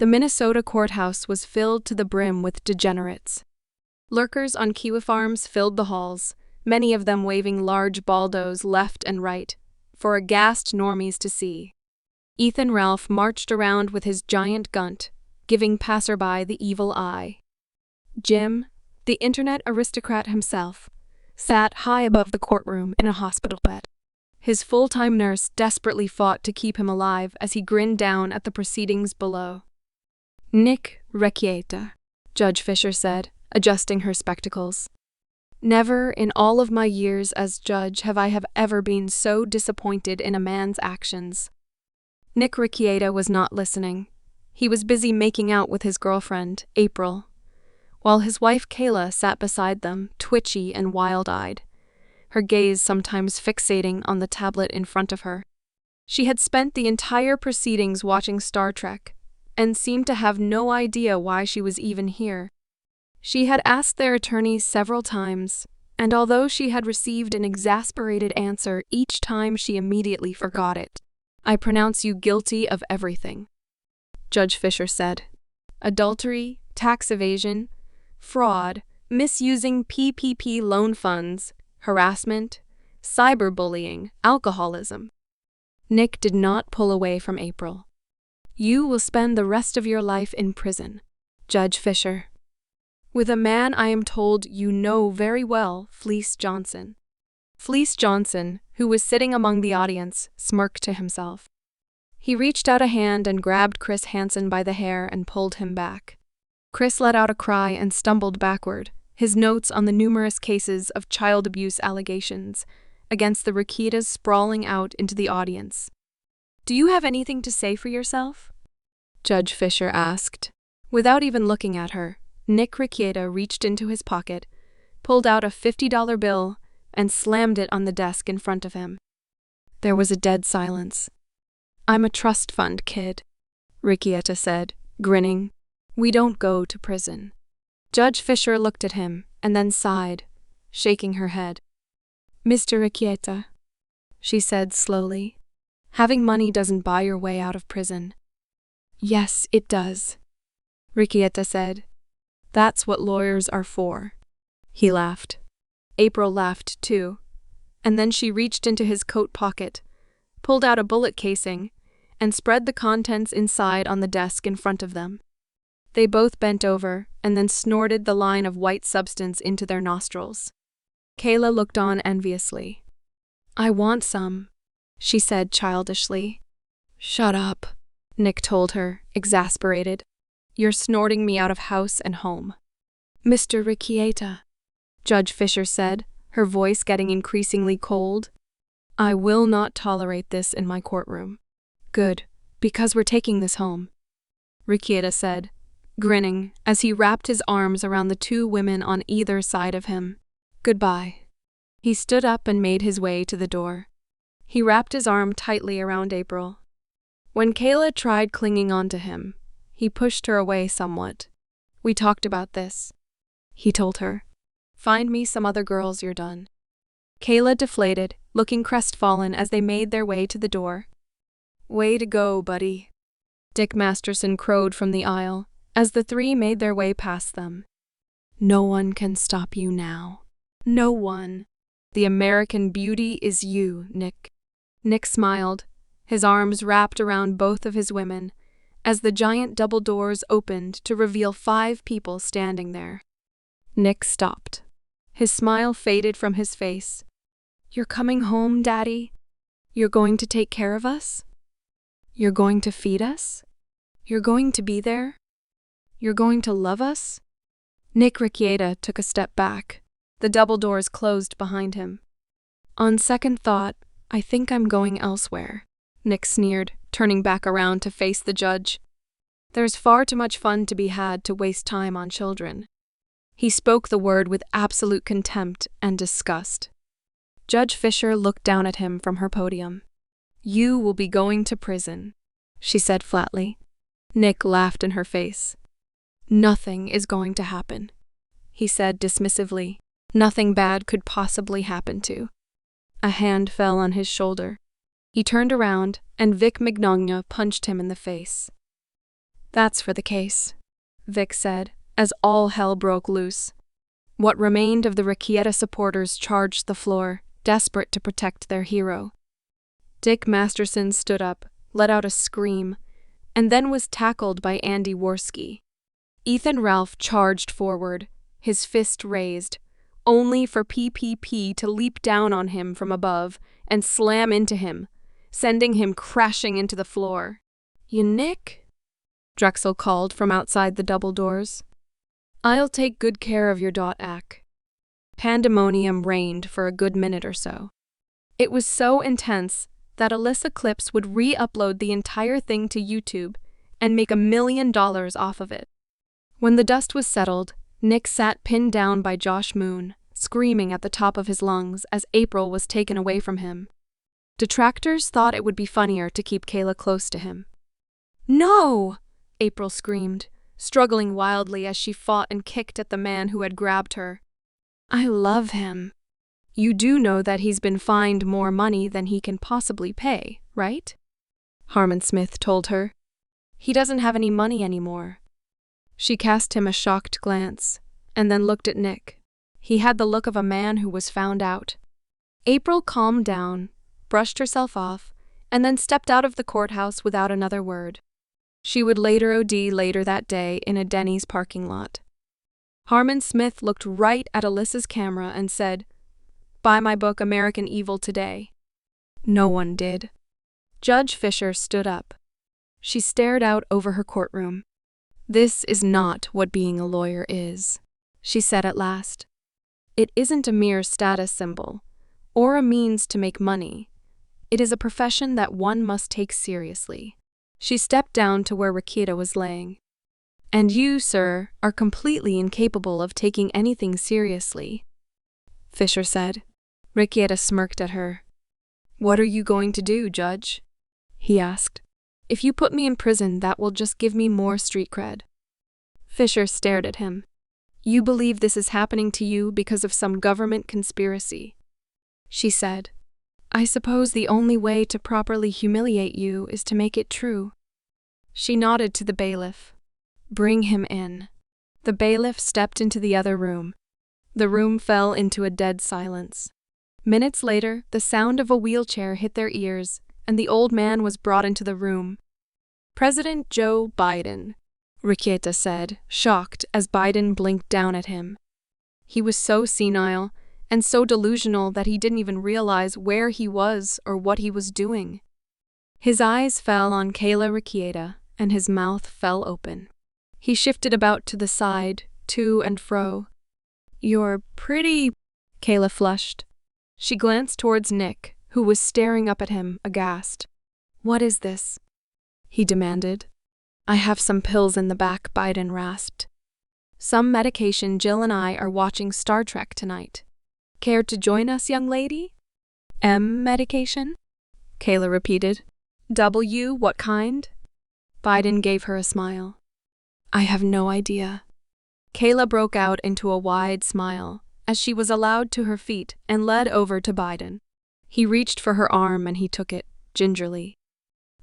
The Minnesota courthouse was filled to the brim with degenerates. Lurkers on kiwi farms filled the halls, many of them waving large baldos left and right, for aghast normies to see. Ethan Ralph marched around with his giant gunt, giving passerby the evil eye. Jim, the internet aristocrat himself, sat high above the courtroom in a hospital bed. His full-time nurse desperately fought to keep him alive as he grinned down at the proceedings below. "Nick Rekieta," Judge Fisher said, adjusting her spectacles. "Never in all of my years as judge have I ever been so disappointed in a man's actions." Nick Rekieta was not listening. He was busy making out with his girlfriend, April, while his wife Kayla sat beside them, twitchy and wild-eyed, her gaze sometimes fixating on the tablet in front of her. She had spent the entire proceedings watching Star Trek, and seemed to have no idea why she was even here. She had asked their attorneys several times, and although she had received an exasperated answer each time, she immediately forgot it. "I pronounce you guilty of everything," Judge Fisher said. "Adultery, tax evasion, fraud, misusing PPP loan funds, harassment, cyberbullying, alcoholism." Nick did not pull away from April. "You will spend the rest of your life in prison, Judge Fisher, with a man I am told you know very well, Fleece Johnson." Fleece Johnson, who was sitting among the audience, smirked to himself. He reached out a hand and grabbed Chris Hansen by the hair and pulled him back. Chris let out a cry and stumbled backward, his notes on the numerous cases of child abuse allegations against the Rekietas sprawling out into the audience. "Do you have anything to say for yourself?" Judge Fisher asked. Without even looking at her, Nick Rekieta reached into his pocket, pulled out a $50 bill, and slammed it on the desk in front of him. There was a dead silence. "I'm a trust fund kid," Rekieta said, grinning. "We don't go to prison." Judge Fisher looked at him and then sighed, shaking her head. "Mr. Rekieta," she said slowly, "having money doesn't buy your way out of prison." "Yes, it does," Rekieta said. "That's what lawyers are for." He laughed. April laughed too, and then she reached into his coat pocket, pulled out a bullet casing, and spread the contents inside on the desk in front of them. They both bent over and then snorted the line of white substance into their nostrils. Kayla looked on enviously. "I want some," she said childishly. "Shut up," Nick told her, exasperated. "You're snorting me out of house and home." "Mr. Rekieta," Judge Fisher said, her voice getting increasingly cold. "I will not tolerate this in my courtroom." "Good, because we're taking this home," Rekieta said, grinning as he wrapped his arms around the two women on either side of him. "Goodbye." He stood up and made his way to the door. He wrapped his arm tightly around April. When Kayla tried clinging onto him, he pushed her away somewhat. "We talked about this," he told her. "Find me some other girls, you're done." Kayla deflated, looking crestfallen as they made their way to the door. "Way to go, buddy," Dick Masterson crowed from the aisle as the three made their way past them. "No one can stop you now. No one. The American beauty is you, Nick." Nick smiled, his arms wrapped around both of his women, as the giant double doors opened to reveal 5 people standing there. Nick stopped. His smile faded from his face. "You're coming home, Daddy? You're going to take care of us? You're going to feed us? You're going to be there? You're going to love us?" Nick Rekieta took a step back. The double doors closed behind him. "On second thought, I think I'm going elsewhere," Nick sneered, turning back around to face the judge. "There's far too much fun to be had to waste time on children." He spoke the word with absolute contempt and disgust. Judge Fisher looked down at him from her podium. "You will be going to prison," she said flatly. Nick laughed in her face. "Nothing is going to happen," he said dismissively. "Nothing bad could possibly happen to." A hand fell on his shoulder. He turned around, and Vic Mignogna punched him in the face. That's for the case, Vic said, as all hell broke loose. What remained of the Rekieta supporters charged the floor, desperate to protect their hero. Dick Masterson stood up, let out a scream, and then was tackled by Andy Worski. Ethan Ralph charged forward, his fist raised, only for PPP to leap down on him from above and slam into him, sending him crashing into the floor. "You Nick?" Drexel called from outside the double doors. "I'll take good care of your .ac." Pandemonium reigned for a good minute or so. It was so intense that Alyssa Clips would re-upload the entire thing to YouTube and make $1 million off of it. When the dust was settled, Nick sat pinned down by Josh Moon, screaming at the top of his lungs as April was taken away from him. Detractors thought it would be funnier to keep Kayla close to him. "No!" April screamed, struggling wildly as she fought and kicked at the man who had grabbed her. "I love him." "You do know that he's been fined more money than he can possibly pay, right?" Harmon Smith told her. "He doesn't have any money anymore." She cast him a shocked glance, and then looked at Nick. He had the look of a man who was found out. April calmed down, brushed herself off, and then stepped out of the courthouse without another word. She would later OD later that day in a Denny's parking lot. Harmon Smith looked right at Alyssa's camera and said, "Buy my book American Evil today." No one did. Judge Fisher stood up. She stared out over her courtroom. "This is not what being a lawyer is," she said at last. "It isn't a mere status symbol, or a means to make money. It is a profession that one must take seriously." She stepped down to where Rekieta was laying. "And you, sir, are completely incapable of taking anything seriously," Fisher said. Rekieta smirked at her. "What are you going to do, Judge?" he asked. "If you put me in prison, that will just give me more street cred." Fisher stared at him. "You believe this is happening to you because of some government conspiracy," she said. "I suppose the only way to properly humiliate you is to make it true." She nodded to the bailiff. "Bring him in." The bailiff stepped into the other room. The room fell into a dead silence. Minutes later, the sound of a wheelchair hit their ears, and the old man was brought into the room. "President Joe Biden," Rekieta said, shocked as Biden blinked down at him. He was so senile and so delusional that he didn't even realize where he was or what he was doing. His eyes fell on Kayla Rekieta, and his mouth fell open. He shifted about to the side, to and fro. "You're pretty," Kayla flushed. She glanced towards Nick, who was staring up at him, aghast. "What is this?" he demanded. "I have some pills in the back," Biden rasped. "Some medication. Jill and I are watching Star Trek tonight. Care to join us, young lady?" Medication?" Kayla repeated. What kind?" Biden gave her a smile. "I have no idea." Kayla broke out into a wide smile as she was allowed to her feet and led over to Biden. He reached for her arm and he took it, gingerly.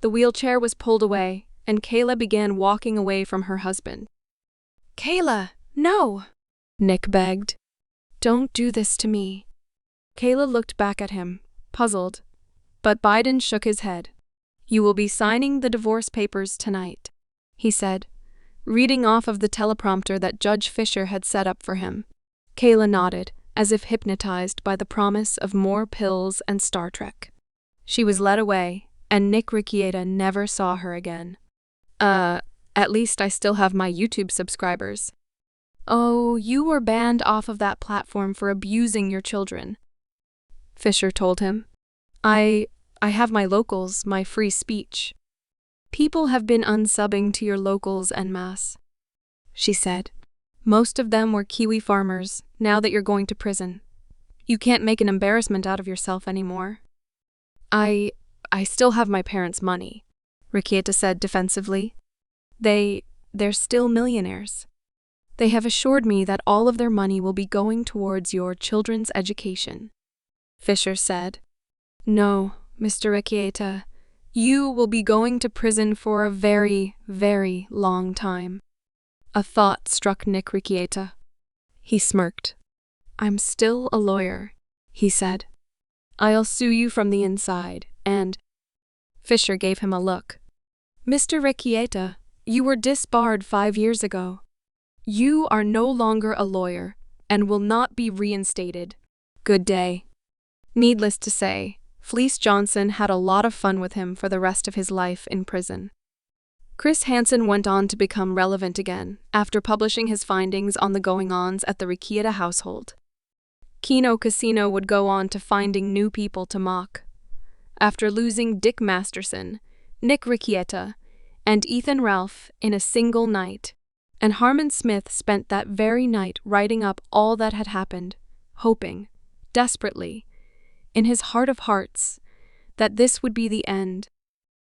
The wheelchair was pulled away, and Kayla began walking away from her husband. "Kayla, no!" Nick begged. "Don't do this to me." Kayla looked back at him, puzzled, but Biden shook his head. "You will be signing the divorce papers tonight," he said, reading off of the teleprompter that Judge Fisher had set up for him. Kayla nodded, as if hypnotized by the promise of more pills and Star Trek. She was led away, and Nick Rekieta never saw her again. At least I still have my YouTube subscribers." "Oh, you were banned off of that platform for abusing your children," Fisher told him. I have my locals, my free speech." "People have been unsubbing to your locals en masse," she said. "Most of them were Kiwi farmers, now that you're going to prison. You can't make an embarrassment out of yourself anymore." I still have my parents' money," Rekieta said defensively. They're still millionaires. They have assured me that all of their money will be going towards your children's education," Fisher said. "No, Mr. Rekieta, You will be going to prison for a very, very long time. A thought struck Nick Rekieta. He smirked. I'm still a lawyer, he said. I'll sue you from the inside, and… Fisher gave him a look. Mr. Rekieta, you were disbarred 5 years ago. You are no longer a lawyer, and will not be reinstated. Good day. Needless to say, Fleece Johnson had a lot of fun with him for the rest of his life in prison. Chris Hansen went on to become relevant again after publishing his findings on the going-ons at the Rekieta household. Keno Casino would go on to finding new people to mock. After losing Dick Masterson, Nick Rekieta, and Ethan Ralph in a single night, and Harmon Smith spent that very night writing up all that had happened, hoping, desperately, in his heart of hearts, that this would be the end.